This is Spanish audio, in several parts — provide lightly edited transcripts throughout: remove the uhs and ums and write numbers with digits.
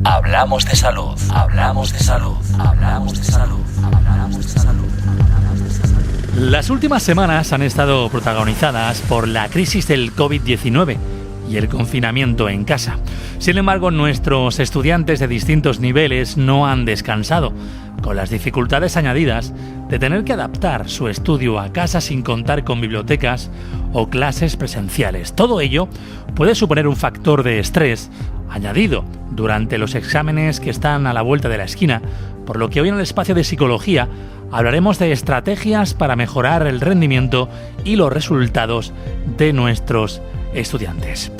Hablamos de salud. Hablamos de salud. Hablamos de salud. Hablamos de salud. Las últimas semanas han estado protagonizadas por la crisis del COVID-19 y el confinamiento en casa. Sin embargo, nuestros estudiantes de distintos niveles no han descansado, con las dificultades añadidas de tener que adaptar su estudio a casa sin contar con bibliotecas o clases presenciales. Todo ello puede suponer un factor de estrés añadido durante los exámenes que están a la vuelta de la esquina, por lo que hoy en el espacio de psicología hablaremos de estrategias para mejorar el rendimiento y los resultados de nuestros estudiantes.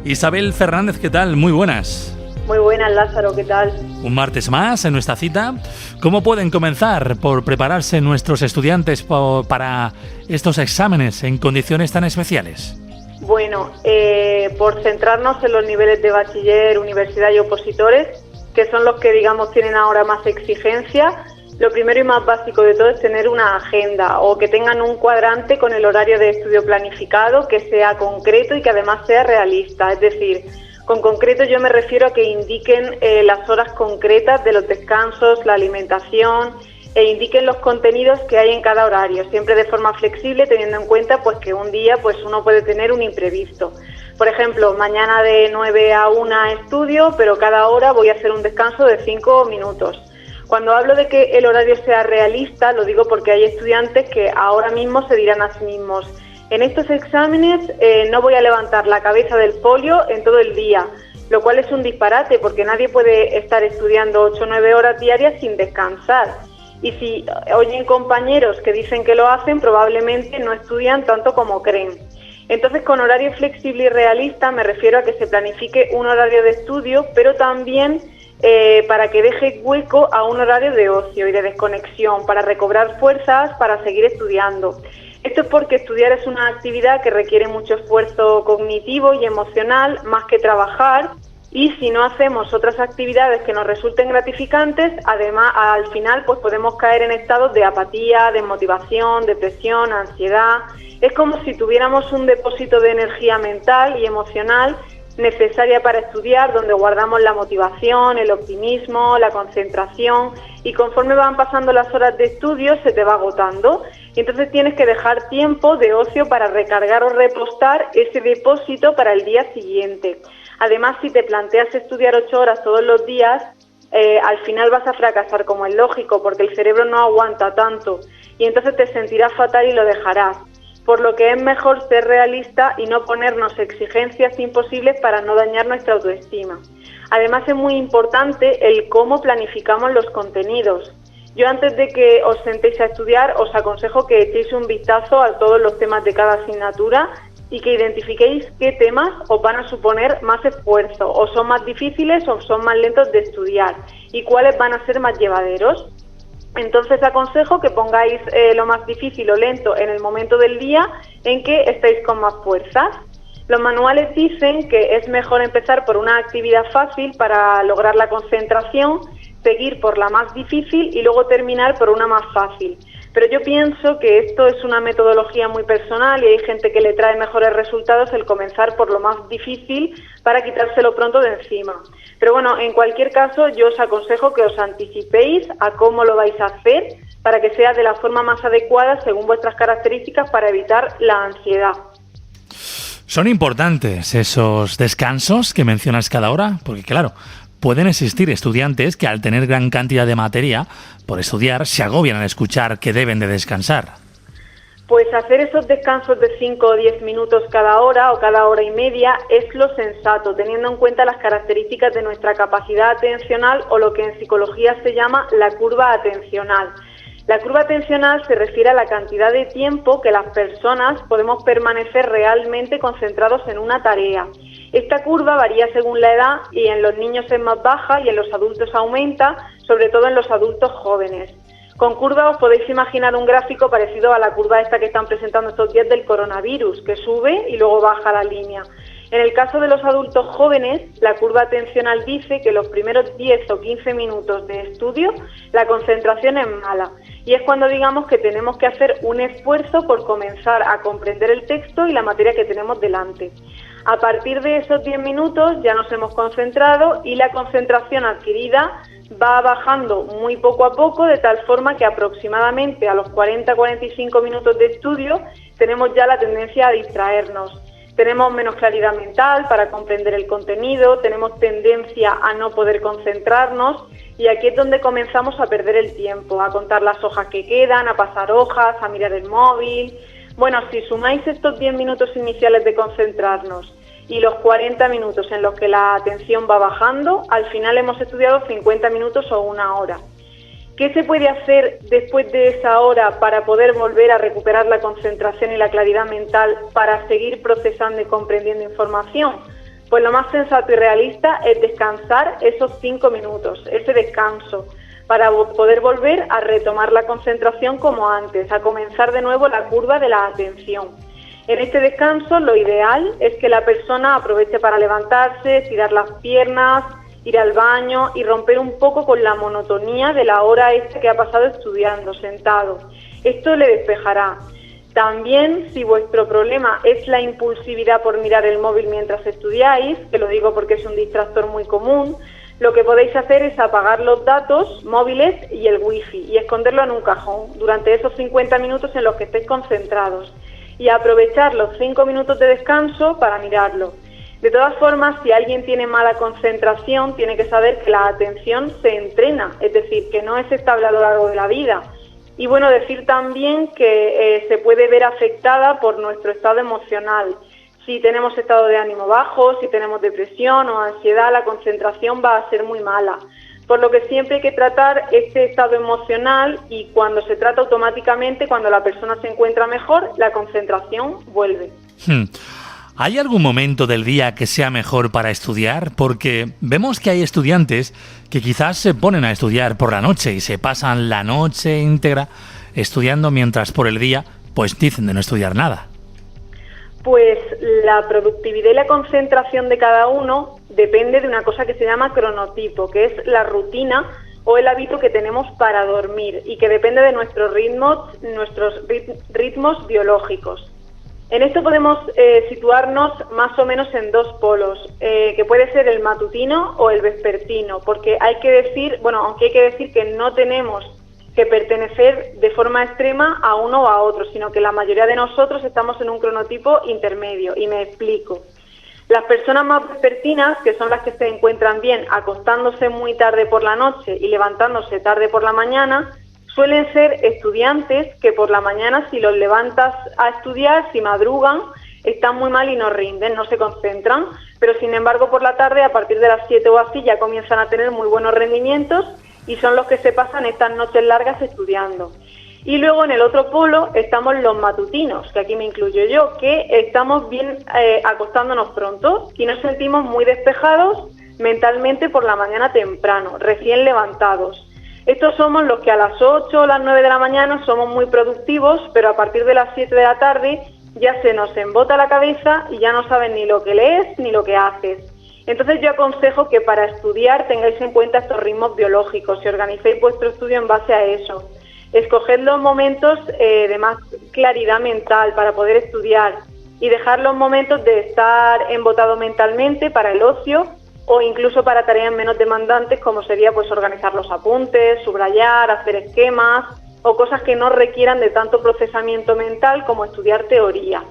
Isabel Fernández, ¿qué tal? Muy buenas. Muy buenas, Lázaro, ¿qué tal? Un martes más en nuestra cita. ¿Cómo pueden comenzar por prepararse nuestros estudiantes para estos exámenes en condiciones tan especiales? Bueno, por centrarnos en los niveles de bachiller, universidad y opositores, que son los que, digamos, tienen ahora más exigencia, lo primero y más básico de todo es tener una agenda o que tengan un cuadrante con el horario de estudio planificado que sea concreto y que además sea realista. Es decir, con concreto yo me refiero a que indiquen las horas concretas de los descansos, la alimentación e indiquen los contenidos que hay en cada horario, siempre de forma flexible, teniendo en cuenta pues que un día pues uno puede tener un imprevisto. Por ejemplo, mañana de 9 a 1 estudio, pero cada hora voy a hacer un descanso de 5 minutos. Cuando hablo de que el horario sea realista, lo digo porque hay estudiantes que ahora mismo se dirán a sí mismos: en estos exámenes no voy a levantar la cabeza del folio en todo el día, lo cual es un disparate porque nadie puede estar estudiando 8 o 9 horas diarias sin descansar. Y si oyen compañeros que dicen que lo hacen, probablemente no estudian tanto como creen. Entonces, con horario flexible y realista me refiero a que se planifique un horario de estudio, pero también para que deje hueco a un horario de ocio y de desconexión, para recobrar fuerzas, para seguir estudiando. Esto es porque estudiar es una actividad que requiere mucho esfuerzo cognitivo y emocional, más que trabajar, y si no hacemos otras actividades que nos resulten gratificantes, además al final pues podemos caer en estados de apatía, desmotivación, depresión, ansiedad. Es como si tuviéramos un depósito de energía mental y emocional necesaria para estudiar, donde guardamos la motivación, el optimismo, la concentración, y conforme van pasando las horas de estudio se te va agotando y entonces tienes que dejar tiempo de ocio para recargar o repostar ese depósito para el día siguiente. Además, si te planteas estudiar 8 horas todos los días, al final vas a fracasar, como es lógico, porque el cerebro no aguanta tanto y entonces te sentirás fatal y lo dejarás. Por lo que es mejor ser realista y no ponernos exigencias imposibles para no dañar nuestra autoestima. Además, es muy importante el cómo planificamos los contenidos. Yo, antes de que os sentéis a estudiar, os aconsejo que echéis un vistazo a todos los temas de cada asignatura y que identifiquéis qué temas os van a suponer más esfuerzo, o son más difíciles o son más lentos de estudiar, y cuáles van a ser más llevaderos. Entonces aconsejo que pongáis lo más difícil o lento en el momento del día en que estáis con más fuerzas. Los manuales dicen que es mejor empezar por una actividad fácil para lograr la concentración, seguir por la más difícil y luego terminar por una más fácil. Pero yo pienso que esto es una metodología muy personal y hay gente que le trae mejores resultados el comenzar por lo más difícil para quitárselo pronto de encima. Pero bueno, en cualquier caso, yo os aconsejo que os anticipéis a cómo lo vais a hacer para que sea de la forma más adecuada según vuestras características para evitar la ansiedad. Son importantes esos descansos que mencionas cada hora, porque claro, pueden existir estudiantes que al tener gran cantidad de materia por estudiar se agobian al escuchar que deben de descansar. Pues hacer esos descansos de 5 o 10 minutos cada hora o cada hora y media es lo sensato, teniendo en cuenta las características de nuestra capacidad atencional o lo que en psicología se llama la curva atencional. La curva atencional se refiere a la cantidad de tiempo que las personas podemos permanecer realmente concentrados en una tarea. Esta curva varía según la edad y en los niños es más baja y en los adultos aumenta, sobre todo en los adultos jóvenes. Con curva os podéis imaginar un gráfico parecido a la curva esta que están presentando estos días del coronavirus, que sube y luego baja la línea. En el caso de los adultos jóvenes, la curva atencional dice que los primeros 10 o 15 minutos de estudio la concentración es mala y es cuando digamos que tenemos que hacer un esfuerzo por comenzar a comprender el texto y la materia que tenemos delante. A partir de esos 10 minutos ya nos hemos concentrado y la concentración adquirida va bajando muy poco a poco, de tal forma que aproximadamente a los 40-45 minutos de estudio tenemos ya la tendencia a distraernos. Tenemos menos claridad mental para comprender el contenido, tenemos tendencia a no poder concentrarnos y aquí es donde comenzamos a perder el tiempo, a contar las hojas que quedan, a pasar hojas, a mirar el móvil. Bueno, si sumáis estos 10 minutos iniciales de concentrarnos y los 40 minutos en los que la atención va bajando, al final hemos estudiado 50 minutos o una hora. ¿Qué se puede hacer después de esa hora para poder volver a recuperar la concentración y la claridad mental para seguir procesando y comprendiendo información? Pues lo más sensato y realista es descansar esos 5 minutos, ese descanso, para poder volver a retomar la concentración como antes, a comenzar de nuevo la curva de la atención. En este descanso lo ideal es que la persona aproveche para levantarse, estirar las piernas, ir al baño y romper un poco con la monotonía de la hora esta que ha pasado estudiando, sentado. Esto le despejará. También, si vuestro problema es la impulsividad por mirar el móvil mientras estudiáis, que lo digo porque es un distractor muy común, lo que podéis hacer es apagar los datos móviles y el wifi y esconderlo en un cajón durante esos 50 minutos en los que estéis concentrados y aprovechar los 5 minutos de descanso para mirarlo. De todas formas, si alguien tiene mala concentración, tiene que saber que la atención se entrena, es decir, que no es estable a lo largo de la vida. Y bueno, decir también que se puede ver afectada por nuestro estado emocional. Si tenemos estado de ánimo bajo, si tenemos depresión o ansiedad, la concentración va a ser muy mala. Por lo que siempre hay que tratar este estado emocional y cuando se trata automáticamente, cuando la persona se encuentra mejor, la concentración vuelve. ¿Hay algún momento del día que sea mejor para estudiar? Porque vemos que hay estudiantes que quizás se ponen a estudiar por la noche y se pasan la noche íntegra estudiando mientras por el día pues dicen de no estudiar nada. Pues la productividad y la concentración de cada uno depende de una cosa que se llama cronotipo, que es la rutina o el hábito que tenemos para dormir y que depende de nuestros ritmos biológicos. En esto podemos situarnos más o menos en dos polos, que puede ser el matutino o el vespertino, porque aunque hay que decir que no tenemos que pertenecer de forma extrema a uno o a otro, sino que la mayoría de nosotros estamos en un cronotipo intermedio, y me explico. Las personas más vespertinas, que son las que se encuentran bien acostándose muy tarde por la noche y levantándose tarde por la mañana, suelen ser estudiantes que por la mañana, si los levantas a estudiar, si madrugan, están muy mal y no rinden, no se concentran, pero sin embargo por la tarde, a partir de las 7 o así, ya comienzan a tener muy buenos rendimientos y son los que se pasan estas noches largas estudiando. Y luego en el otro polo estamos los matutinos, que aquí me incluyo yo, que estamos bien acostándonos pronto y nos sentimos muy despejados mentalmente por la mañana temprano, recién levantados. Estos somos los que a las 8 o las 9 de la mañana somos muy productivos, pero a partir de las 7 de la tarde ya se nos embota la cabeza y ya no saben ni lo que lees ni lo que haces. Entonces yo aconsejo que para estudiar tengáis en cuenta estos ritmos biológicos y organicéis vuestro estudio en base a eso. Escoged los momentos de más claridad mental para poder estudiar y dejar los momentos de estar embotado mentalmente para el ocio o incluso para tareas menos demandantes como sería pues organizar los apuntes, subrayar, hacer esquemas o cosas que no requieran de tanto procesamiento mental como estudiar teoría.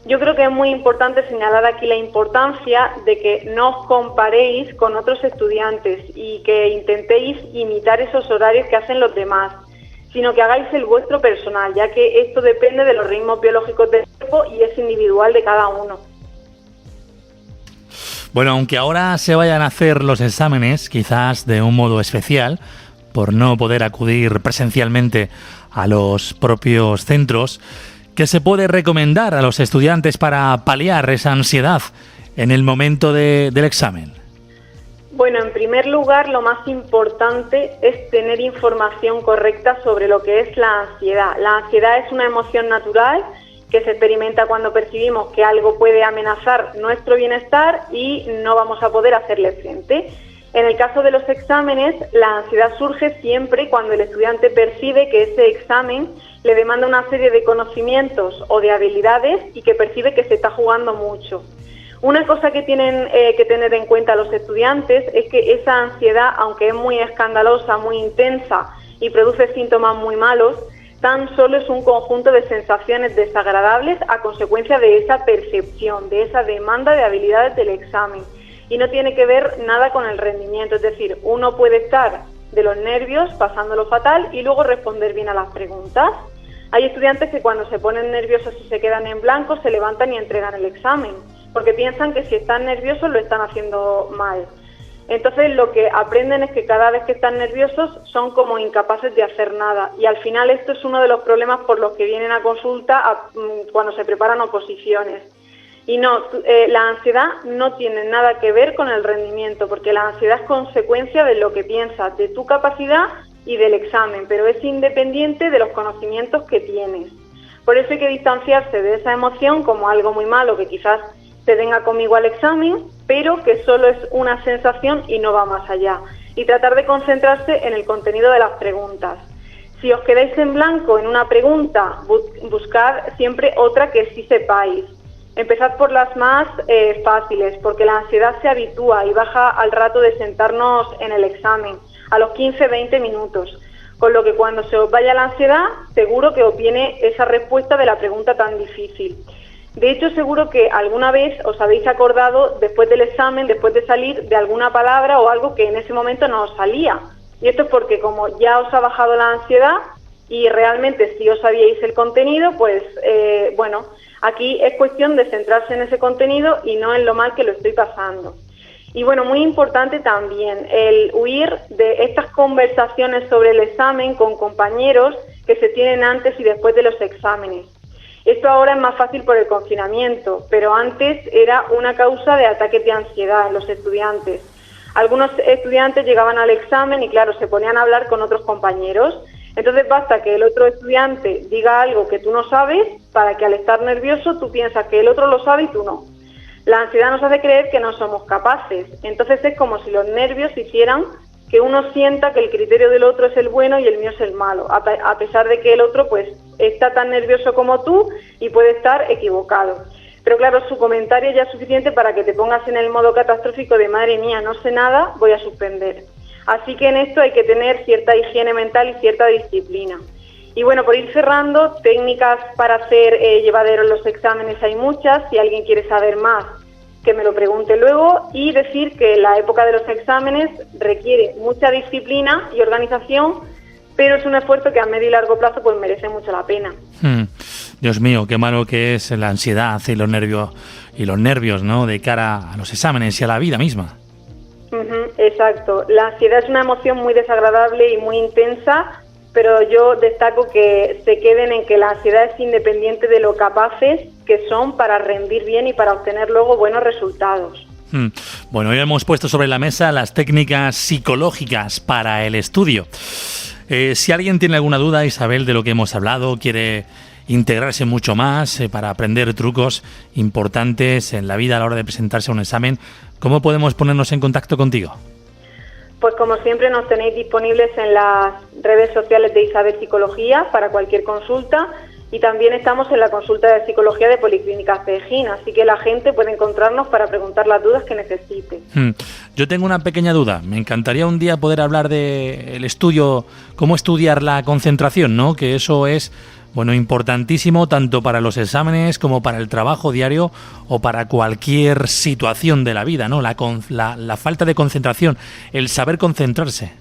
Yo creo que es muy importante señalar aquí la importancia de que no os comparéis con otros estudiantes y que intentéis imitar esos horarios que hacen los demás, sino que hagáis el vuestro personal, ya que esto depende de los ritmos biológicos del cuerpo y es individual de cada uno. Bueno, aunque ahora se vayan a hacer los exámenes, quizás de un modo especial, por no poder acudir presencialmente a los propios centros, ¿qué se puede recomendar a los estudiantes para paliar esa ansiedad en el momento del examen? Bueno, en primer lugar, lo más importante es tener información correcta sobre lo que es la ansiedad. La ansiedad es una emoción natural que se experimenta cuando percibimos que algo puede amenazar nuestro bienestar y no vamos a poder hacerle frente. En el caso de los exámenes, la ansiedad surge siempre cuando el estudiante percibe que ese examen le demanda una serie de conocimientos o de habilidades y que percibe que se está jugando mucho. Una cosa que tienen que tener en cuenta los estudiantes es que esa ansiedad, aunque es muy escandalosa, muy intensa y produce síntomas muy malos, tan solo es un conjunto de sensaciones desagradables a consecuencia de esa percepción, de esa demanda de habilidades del examen. Y no tiene que ver nada con el rendimiento, es decir, uno puede estar de los nervios pasándolo fatal y luego responder bien a las preguntas. Hay estudiantes que cuando se ponen nerviosos y se quedan en blanco se levantan y entregan el examen, porque piensan que si están nerviosos lo están haciendo mal. Entonces lo que aprenden es que cada vez que están nerviosos son como incapaces de hacer nada, y al final esto es uno de los problemas por los que vienen a consulta cuando se preparan oposiciones. Y no, la ansiedad no tiene nada que ver con el rendimiento, porque la ansiedad es consecuencia de lo que piensas, de tu capacidad y del examen, pero es independiente de los conocimientos que tienes. Por eso hay que distanciarse de esa emoción como algo muy malo que quizás te venga conmigo al examen, pero que solo es una sensación y no va más allá. Y tratar de concentrarse en el contenido de las preguntas. Si os quedáis en blanco en una pregunta, buscad siempre otra que sí sepáis. Empezad por las más fáciles, porque la ansiedad se habitúa y baja al rato de sentarnos en el examen, a los 15-20 minutos. Con lo que cuando se os vaya la ansiedad, seguro que os viene esa respuesta de la pregunta tan difícil. De hecho, seguro que alguna vez os habéis acordado, después del examen, después de salir, de alguna palabra o algo que en ese momento no os salía. Y esto es porque como ya os ha bajado la ansiedad y realmente si os sabíais el contenido, pues bueno, aquí es cuestión de centrarse en ese contenido y no en lo mal que lo estoy pasando. Y bueno, muy importante también el huir de estas conversaciones sobre el examen con compañeros que se tienen antes y después de los exámenes. Esto ahora es más fácil por el confinamiento, pero antes era una causa de ataques de ansiedad en los estudiantes. Algunos estudiantes llegaban al examen y claro, se ponían a hablar con otros compañeros. Entonces basta que el otro estudiante diga algo que tú no sabes para que al estar nervioso tú piensas que el otro lo sabe y tú no. La ansiedad nos hace creer que no somos capaces. Entonces es como si los nervios hicieran que uno sienta que el criterio del otro es el bueno y el mío es el malo, a pesar de que el otro pues está tan nervioso como tú y puede estar equivocado. Pero claro, su comentario ya es suficiente para que te pongas en el modo catastrófico de madre mía, no sé nada, voy a suspender. Así que en esto hay que tener cierta higiene mental y cierta disciplina. Y bueno, por ir cerrando, técnicas para hacer llevaderos los exámenes hay muchas. Si alguien quiere saber más, que me lo pregunte luego. Y decir que la época de los exámenes requiere mucha disciplina y organización, pero es un esfuerzo que a medio y largo plazo pues merece mucho la pena. Dios mío, qué malo que es la ansiedad y los nervios, ¿no?, de cara a los exámenes y a la vida misma. Exacto. La ansiedad es una emoción muy desagradable y muy intensa, pero yo destaco que se queden en que la ansiedad es independiente de lo capaces que son para rendir bien y para obtener luego buenos resultados. Bueno, hoy hemos puesto sobre la mesa las técnicas psicológicas para el estudio. Si alguien tiene alguna duda, Isabel, de lo que hemos hablado, quiere integrarse mucho más para aprender trucos importantes en la vida a la hora de presentarse a un examen, ¿cómo podemos ponernos en contacto contigo? Pues como siempre nos tenéis disponibles en las redes sociales de Isabel Psicología para cualquier consulta, y también estamos en la consulta de psicología de Policlínica Cejín, así que la gente puede encontrarnos para preguntar las dudas que necesite. Yo tengo una pequeña duda. Me encantaría un día poder hablar del estudio, cómo estudiar la concentración, ¿no? Que eso es, bueno, importantísimo tanto para los exámenes como para el trabajo diario o para cualquier situación de la vida, ¿no? La falta de concentración, el saber concentrarse.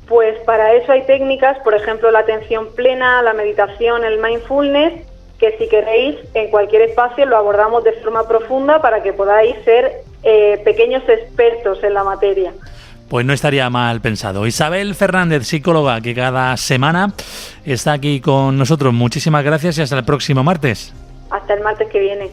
Pues para eso hay técnicas, por ejemplo, la atención plena, la meditación, el mindfulness, que si queréis, en cualquier espacio lo abordamos de forma profunda para que podáis ser pequeños expertos en la materia. Pues no estaría mal pensado. Isabel Fernández, psicóloga, que cada semana está aquí con nosotros. Muchísimas gracias y hasta el próximo martes. Hasta el martes que viene.